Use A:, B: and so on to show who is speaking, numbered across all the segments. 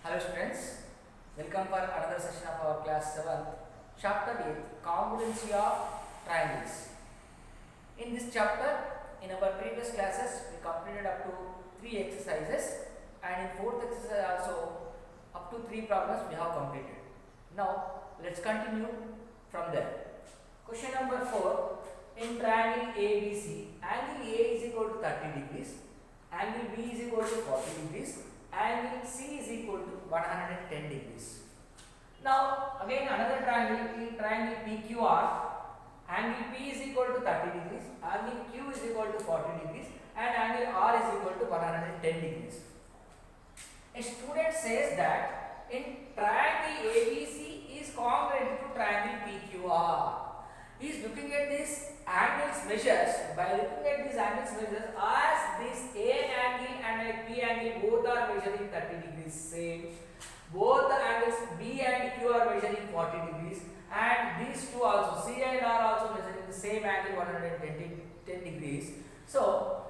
A: Hello students, welcome for another session of our class 7th, chapter 8, congruency of triangles. In this chapter, in our previous classes, we completed up to 3 exercises and in 4th exercise also up to 3 problems we have completed. Now, let's continue from there. Question number 4, in triangle ABC, angle A is equal to 30 degrees, angle B is equal to 40 degrees, angle C is equal to 110 degrees. Now again another triangle, in triangle PQR, angle P is equal to 30 degrees, angle Q is equal to 40 degrees and angle R is equal to 110 degrees. A student says that in triangle ABC is congruent to triangle PQR. He is looking at these angles measures. By looking at these angles measures, as this A angle and P angle both are measuring 30 degrees same, both the angles B and Q are measuring 40 degrees, and these two also C and R also measuring the same angle 110 degrees. So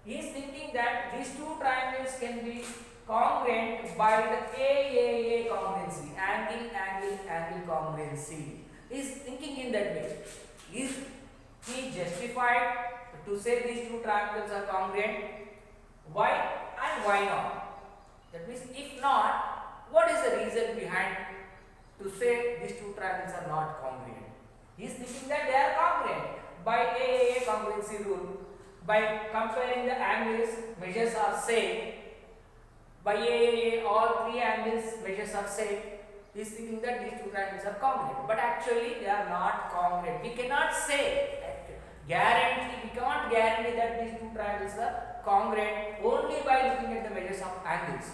A: he is thinking that these two triangles can be congruent by the AAA congruency, angle congruency. He is thinking in that way. Is he justified to say these two triangles are congruent? Why and why not? That means if not, what is the reason behind to say these two triangles are not congruent? He is thinking that they are congruent by AAA congruency rule. By comparing the angles, measures are same. By AAA, all three angles measures are same. He is thinking that these two triangles are congruent, but actually they are not congruent. We cannot say, we cannot guarantee that these two triangles are congruent only by looking at the measures of angles.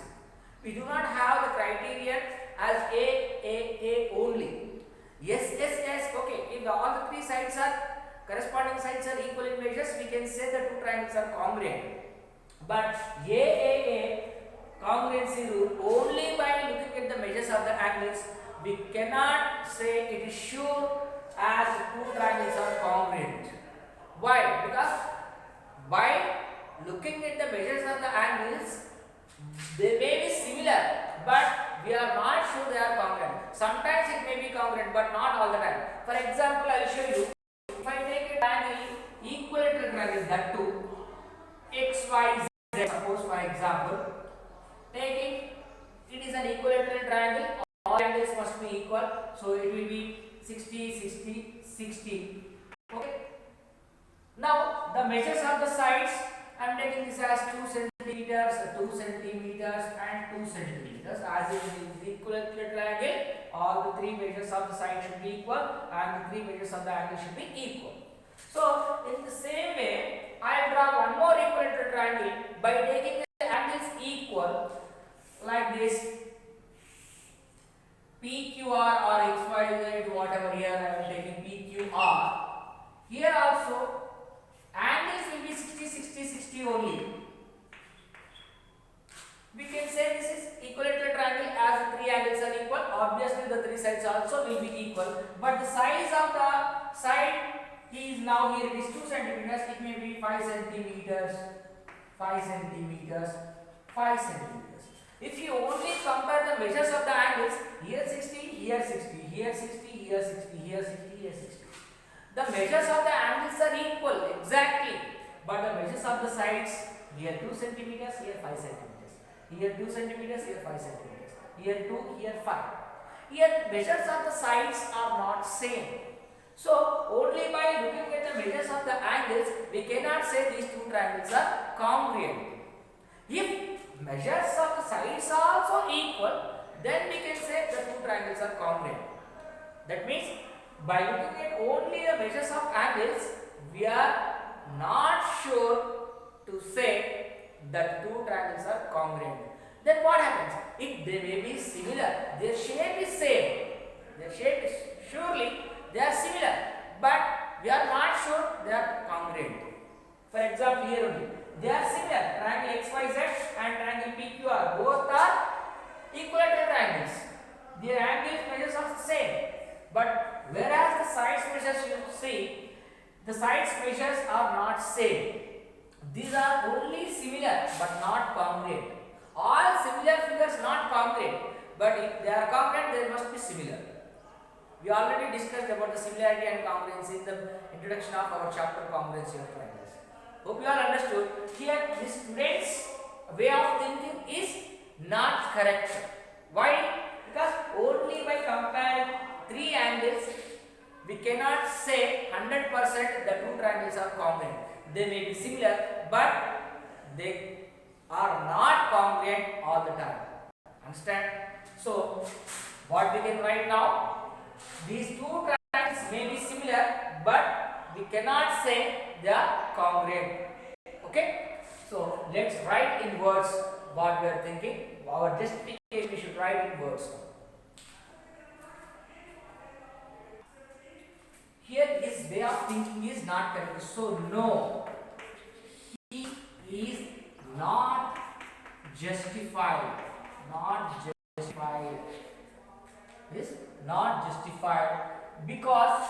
A: We do not have the criterion as A only. Yes, okay. If all the three sides are corresponding sides are equal in measures, we can say the two triangles are congruent. But AAA congruency rule, only by looking at the measures of the angles, we cannot say it is sure as the two triangles are congruent. Why? Because by looking at the measures of the angles, they may be similar, but we are not sure they are congruent. Sometimes it may be congruent, but not all the time. For example, I will show you. If I take a triangle, equilateral triangle, that too, XYZ, suppose for example, taking it is an equilateral triangle, all angles must be equal, so it will be 60, 60, 60. Okay. Now the measures of the sides, I am taking this as 2 centimeters, 2 centimeters, and 2 centimeters. As it is the equilateral triangle, all the three measures of the side should be equal, and the three measures of the angle should be equal. So in the same way, I draw one more equilateral triangle by taking the angles equal, like this, PQR or XYZ, whatever. Here I am taking PQR. Here also angles will be 60, 60, 60 only. We can say this is equilateral triangle as the three angles are equal. Obviously the three sides also will be equal, but the size of the side is now, here it is 2 centimeters, it may be 5 centimeters, 5 centimeters, 5 centimeters. If you only compare the measures of the angles, here 60, here 60, here 60, here 60, here 60, here 60. The measures of the angles are equal exactly, but the measures of the sides, here 2 centimeters, here 5 centimeters, here 2 centimeters, here 5 centimeters, here 2, here 5. Here measures of the sides are not same. So only by looking at the measures of the angles, we cannot say these two triangles are congruent. If measures of the sides are also equal, then we can say the two triangles are congruent. That means by looking at only the measures of angles, we are not sure to say that two triangles are congruent. Then what happens? If they may be similar, their shape is same, their shape is surely they are similar, but we are not sure they are congruent. For example, here only, they are similar. Triangle XYZ and triangle PQR both are equilateral triangles. Their angles measures are the same, but whereas the sides measures you see, the sides measures are not same. These are only similar but not congruent. All similar figures not congruent. but if they are congruent, they must be similar. We already discussed about the similarity and congruency in the introduction of our chapter congruency of triangles. Hope you all understood. Here, the students' way of thinking is not correct. Why? Because only by comparing three angles, we cannot say 100% the two triangles are congruent. They may be similar, but they are not congruent all the time. Understand? So, what we can write now? These two triangles may be similar, but we cannot say they are congruent. Okay? So, let's write in words what we are thinking. Our justification we should write in words. Here, his way of thinking is not correct. So, no, he is not justified. Not justified. Is not justified because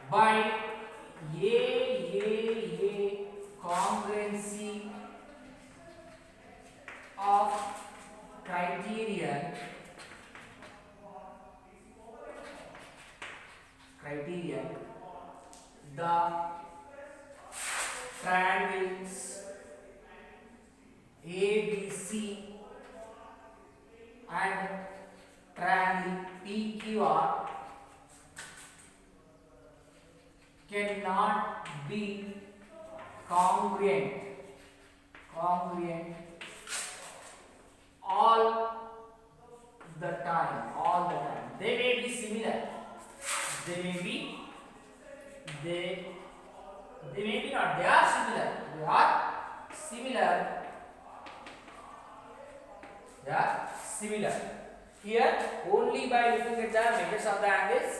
A: by a congruency of criterion the triangles ABC and triangle PQR cannot be congruent all the time. They may be similar. They may be not. They are similar. They are similar. Here, only by looking at the measures of the angles,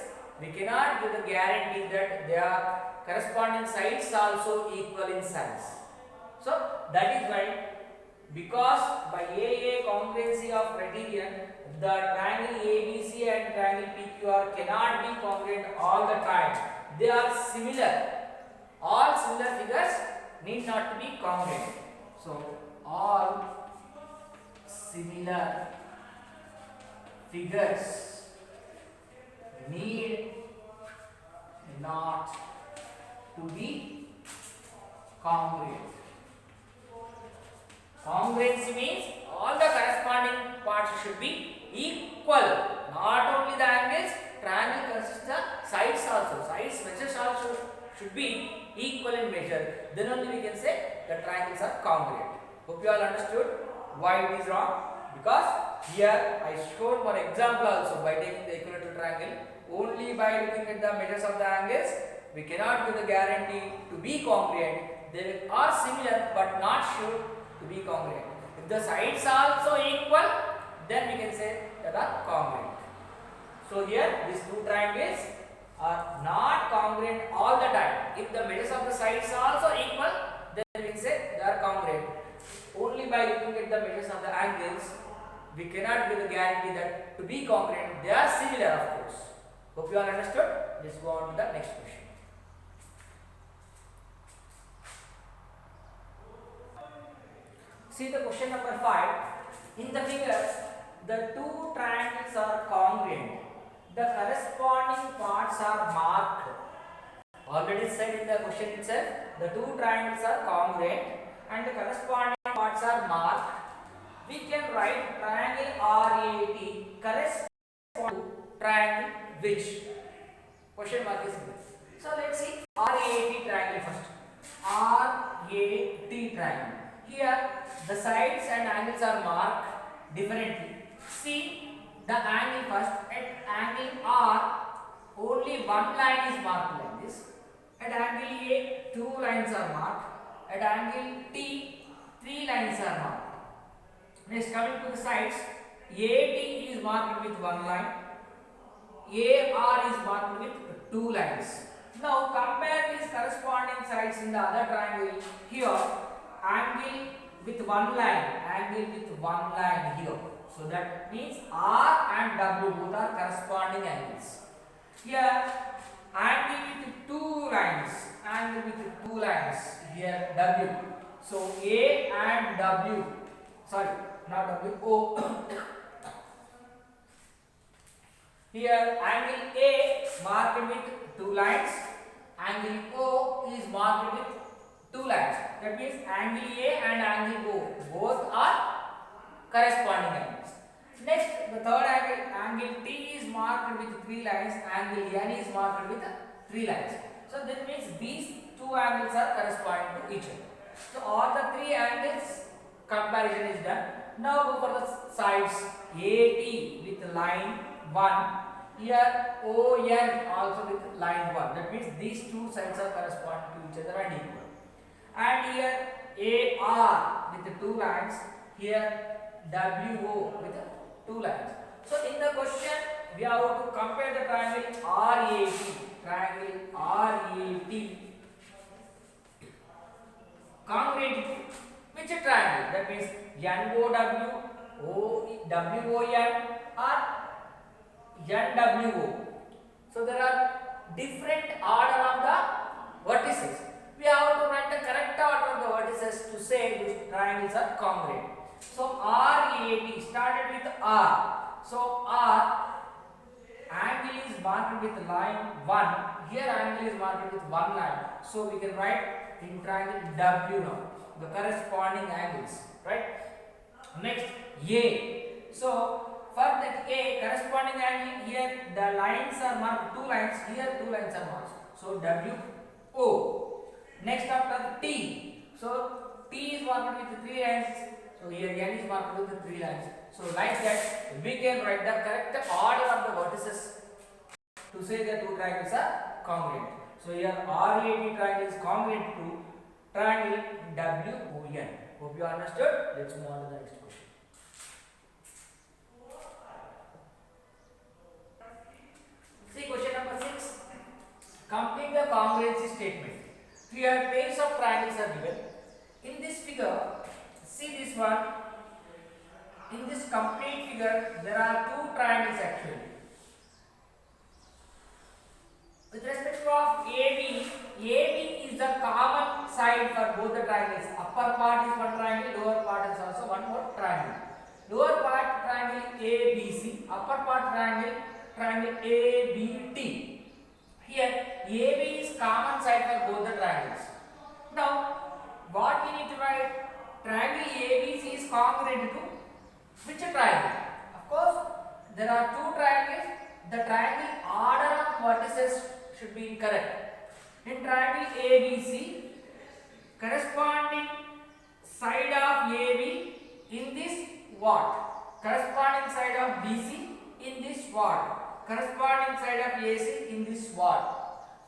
A: we cannot give the guarantee that their corresponding sides also equal in size. So, that is why, because by a congruency of criterion, the triangle ABC and triangle PQR cannot be congruent all the time. They are similar. All similar figures need not to be congruent. So, all similar figures need not to be congruent. Congruency means all the corresponding parts should be equal. Not only the angles, triangle consists of sides also. Sides measures also should be equal in measure. Then only we can say the triangles are congruent. Hope you all understood why it is wrong. Because here I showed one example also by taking the equilateral triangle. Only by looking at the measures of the angles, we cannot give the guarantee to be congruent. They are similar but not sure to be congruent. If the sides are also equal, then we can say that are congruent. So here these two triangles are not congruent all the time. If the measures of the sides are also equal, then we can say they are congruent. Only by looking at the measures of the angles, we cannot give the guarantee that to be congruent, they are similar, of course. Hope you all understood. Let's go on to the next question. See the question number 5. In the figures, the two triangles are congruent. The corresponding parts are marked. Already said in the question itself, the two triangles are congruent and the corresponding parts are marked. We can write triangle RAT corresponds to triangle which? Question mark is given. So let's see RAT triangle first. RAT triangle. Here the sides and angles are marked differently. See the angle first. At angle R, only one line is marked like this. At angle A, two lines are marked. At angle T, three lines are marked. Next, coming to the sides, AT is marked with one line. AR is marked with two lines. Now compare these corresponding sides in the other triangle. Here, angle with one line here. So that means R and W both are corresponding angles. Here, angle with two lines. Here W. So A and W, sorry, not W, O. Here angle A marked with two lines, angle O is marked with two lines. That means angle A and angle O both are corresponding angles. Next, the third angle T is marked with three lines, angle N is marked with three lines. So that means these two angles are corresponding to each other. So all the three angles comparison is done. Now go for the sides. AT with line 1. Here ON also with line 1. That means these two sides are corresponding to each other and equal. And here AR with the two lines. Here WO with the two lines. So in the question we have to compare the triangle RAT. Triangle RAT congruent to which triangle? That means NOW, WON or NWO. So there are different order of the vertices. We have to write the correct order of the vertices to say these triangles are congruent. So RAT started with R. So R angle is marked with line 1. Here angle is marked with one line. So we can write in triangle W now, the corresponding angles, right? Next A. So for that A corresponding angle, here the lines are marked two lines, here two lines are marked. So W O. Next after T. So T is marked with three lines. So here N is marked with three lines. So like that we can write the correct order of the vertices to say that two triangles are congruent. So here RAT triangle is congruent to triangle WON. Hope you understood. Let's move on to the next question. See question number 6. Complete the congruency statement. Here pairs of triangles are given. In this figure, see this one. In this complete figure, there are two triangles actually. With respect to of AB is the common side for both the triangles. Upper part is one triangle, lower part is also one more triangle. Lower part triangle ABC, upper part triangle ABT. Here AB is common side for both the triangles. Now what we need to write? Triangle ABC is congruent to which triangle? Of course, there are two triangles. The triangle order of vertices should be incorrect. In triangle ABC, corresponding side of AB in this what? Corresponding side of BC in this what? Corresponding side of AC in this what?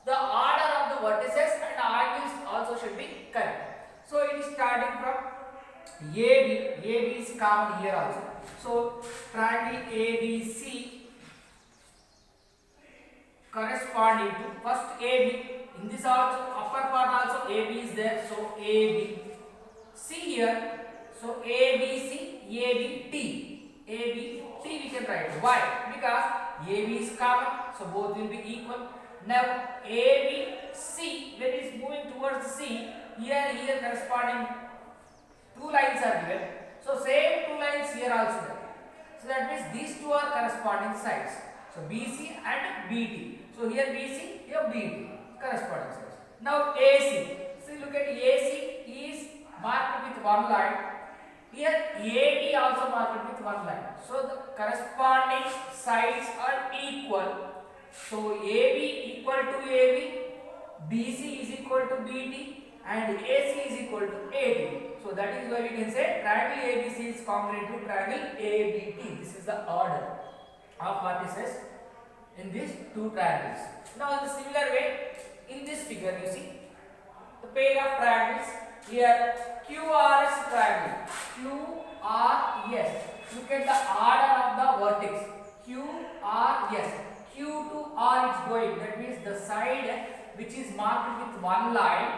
A: The order of the vertices and angles also should be correct. So it is starting from AB is common here also. So triangle ABC corresponding to first AB. In this also upper part also AB is there. So AB. See here. So ABC, ABT we can write. Why? Because AB is common. So both will be equal. Now ABC when it is moving towards C, here corresponding two lines are given. So same two lines here also there. So that means these two are corresponding sides. So BC and BT. So here BC, here BT, corresponding sides. Now AC. See, look at AC is marked with one line. Here AD also marked with one line. So the corresponding sides are equal. So AB equal to AB, BC is equal to BT, and AC is equal to AD. So that is why we can say triangle ABC is congruent to triangle ABT. This is the order of vertices in these two triangles. Now in the similar way, in this figure you see the pair of triangles. Here QRS triangle, QRS. Look at the order of the vertex. QRS. Q to R is going. That means the side which is marked with one line,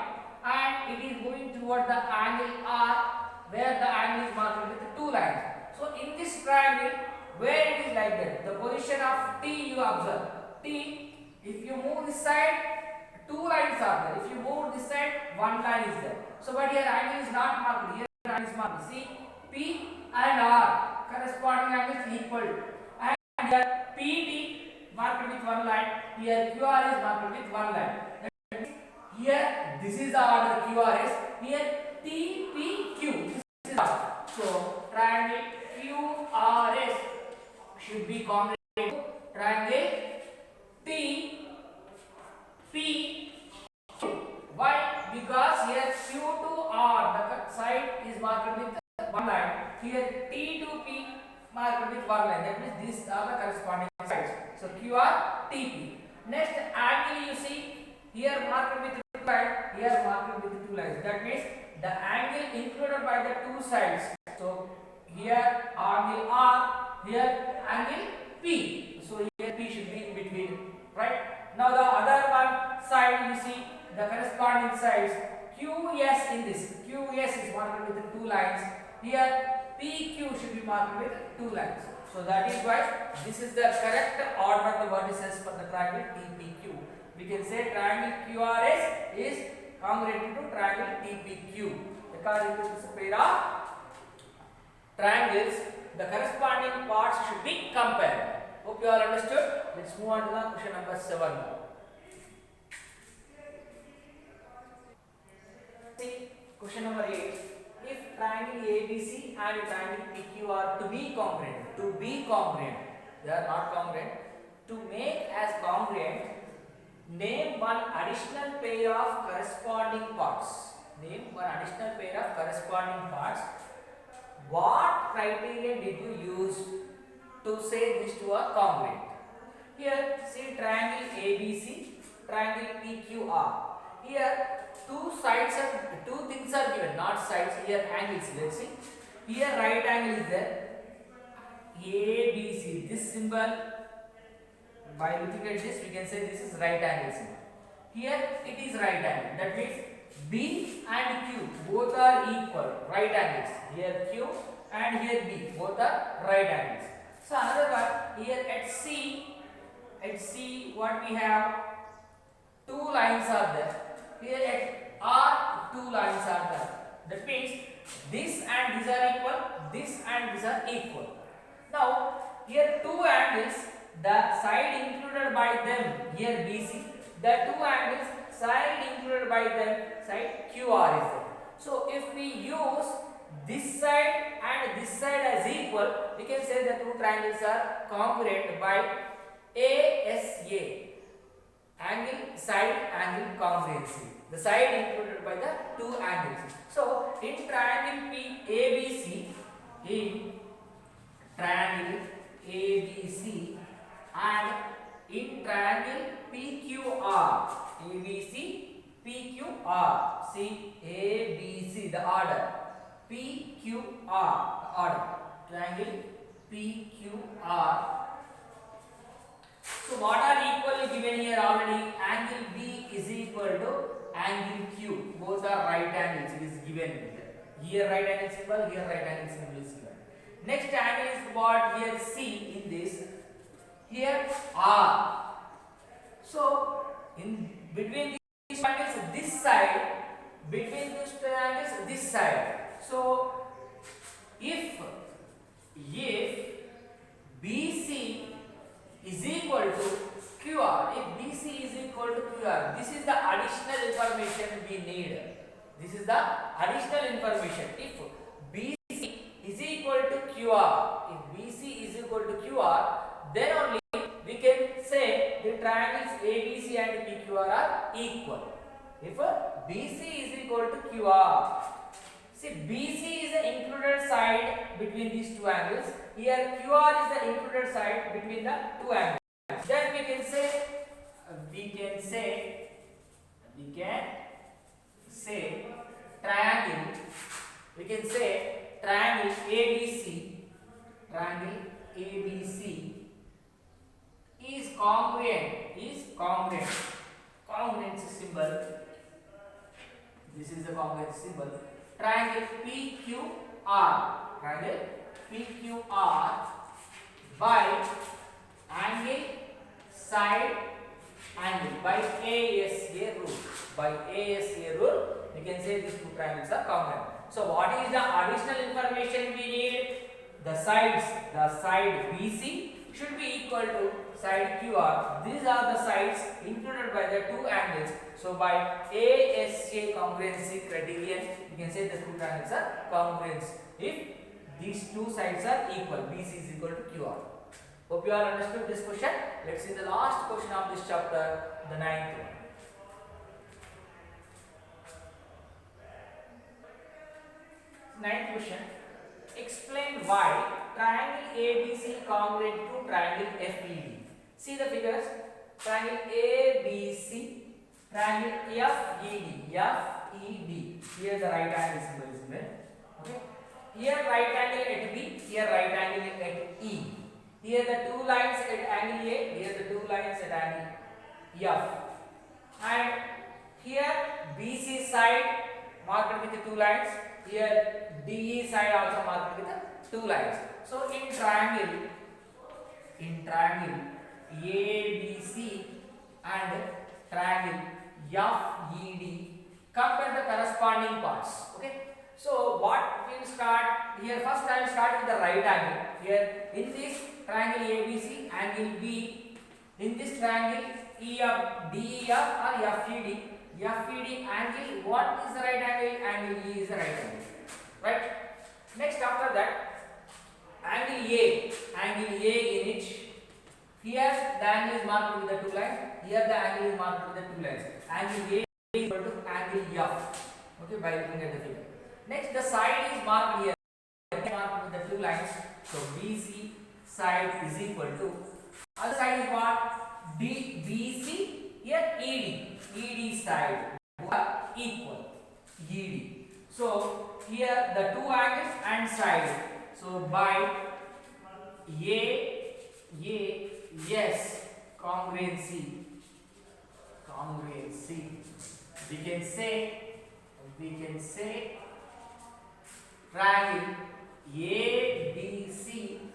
A: and it is going toward the angle R, where the angle is marked with two lines. So in this triangle, where it is like that, the position of T you observe. T, if you move this side, two lines are there. If you move this side, one line is there. So but here angle is not marked. Here angle is marked. See, P and R corresponding angles equal. And here PT marked with one line. Here QR is marked with one line. Here this is the order QRS. Here TPQ. This is the order. So triangle QRS should be congruent to triangle TPQ. Why? Because here Q to R, the side is marked with one line. Here T to P marked with one line. That means these are the corresponding sides. So QR, TP. Next angle you see here marked with two lines. Here marked with two lines. That means the angle included by the two sides. So here angle R, here angle P. So here P should be in between, right? Now the other one side you see the corresponding sides. QS in this. QS is marked with two lines. Here PQ should be marked with two lines. So that is why this is the correct order of the vertices for the triangle TPQ. We can say triangle QRS is congruent to triangle TPQ. According to this pair of triangles, the corresponding parts should be compared. Hope you all understood. Let's move on to the question number 7. See question number 8. If triangle ABC and triangle PQ are to be congruent, they are not congruent. To make as congruent, name one additional pair of corresponding parts. What criteria did you use to say these two are congruent? Here, see triangle ABC, triangle PQR. Here, two things are given, not sides. Here, angles. Let's see. Here, right angle is there. ABC. This symbol, by looking at this, we can say this is right angle symbol. Here, it is right angle. That means B and Q both are equal, right angles. Here Q and here B both are right angles. So another one here at C what we have, two lines are there. Here at R two lines are there. That means this and these are equal, this and these are equal. Now here two angles, the side included by them here BC, the two angles side included by them side QR is there. So if we use this side and this side as equal, we can say the two triangles are congruent by ASA, angle side angle congruency. The side included by the two angles. So in triangle ABC, and in triangle PQR, ABC, PQR. See ABC, the order. PQR, the order. Triangle PQR. So what are equally given here already? Angle B is equal to angle Q. Both are right angles. It is given here. Right angle symbol, here right angle symbol is given. Next angle is what? Here C in this. Here R. So in between these triangles, this side, between these triangles, this side. So if BC is equal to QR, if BC is equal to QR, this is the additional information we need. This is the additional information. If BC is equal to QR, then only we can say the triangles ABC and PQR are equal. If BC is equal to QR, see BC is the included side between these two angles. Here QR is the included side between the two angles. Then we can say triangle ABC is congruent. Congruency symbol. This is the congruency symbol. Triangle PQR by angle side angle by ASA rule. By ASA rule, we can say these two triangles are congruent. So what is the additional information we need? The sides, the side BC should be equal to side QR. These are the sides included by the two angles. So by ASA congruency criterion, you can say the two triangles are congruent if these two sides are equal. BC is equal to QR. Hope you all understood this question. Let's see the last question of this chapter, the ninth one. Ninth question. Explain why triangle ABC congruent to triangle FED. See the figures. Triangle ABC, triangle FED. FED. Here the right angle symbol is there. Okay. Here right angle at B. Here right angle at E. Here the two lines at angle A. Here the two lines at angle F. And here BC side marked with the two lines. Here DE side also marked with the two lines. So in triangle ABC and triangle FED, compare the corresponding parts. Okay. So what we will start here? First I will start with the right angle. Here in this triangle ABC, angle B. In this triangle DEF or FED angle. What is the right angle? Angle E is the right angle. Right. Next after that, angle A in it. Here the angle is marked with the two lines. Here the angle is marked with the two lines. Angle A is equal to angle F. Okay, by looking at the figure. Next, the side is marked here. Marked with the two lines. So BC side is equal to. Other side is what? BC. Here ED side are equal. ED. So here the two angles and side. So by yes, congruency, we can say triangle ABC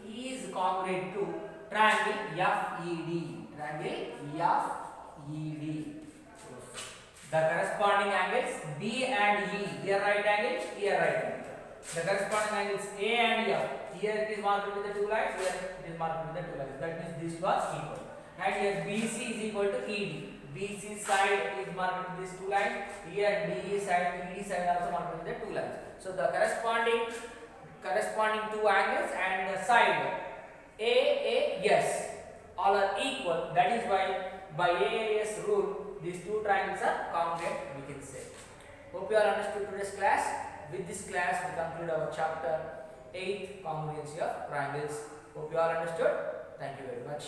A: is congruent to triangle FED. The corresponding angles B and E, here right angle, here right angle. The corresponding angles A and F, here it is marked with the two lines, here it is marked with the two lines. That means this was equal. And here BC is equal to ED. BC side is marked with these two lines. Here DE side, ED side also marked with the two lines. So the corresponding two angles and the side AAS all are equal. That is why by AAS rule these two triangles are congruent, we can say. Hope you all understood today's class. With this class we conclude our chapter 8, congruency of triangles. Hope you all understood. Thank you very much.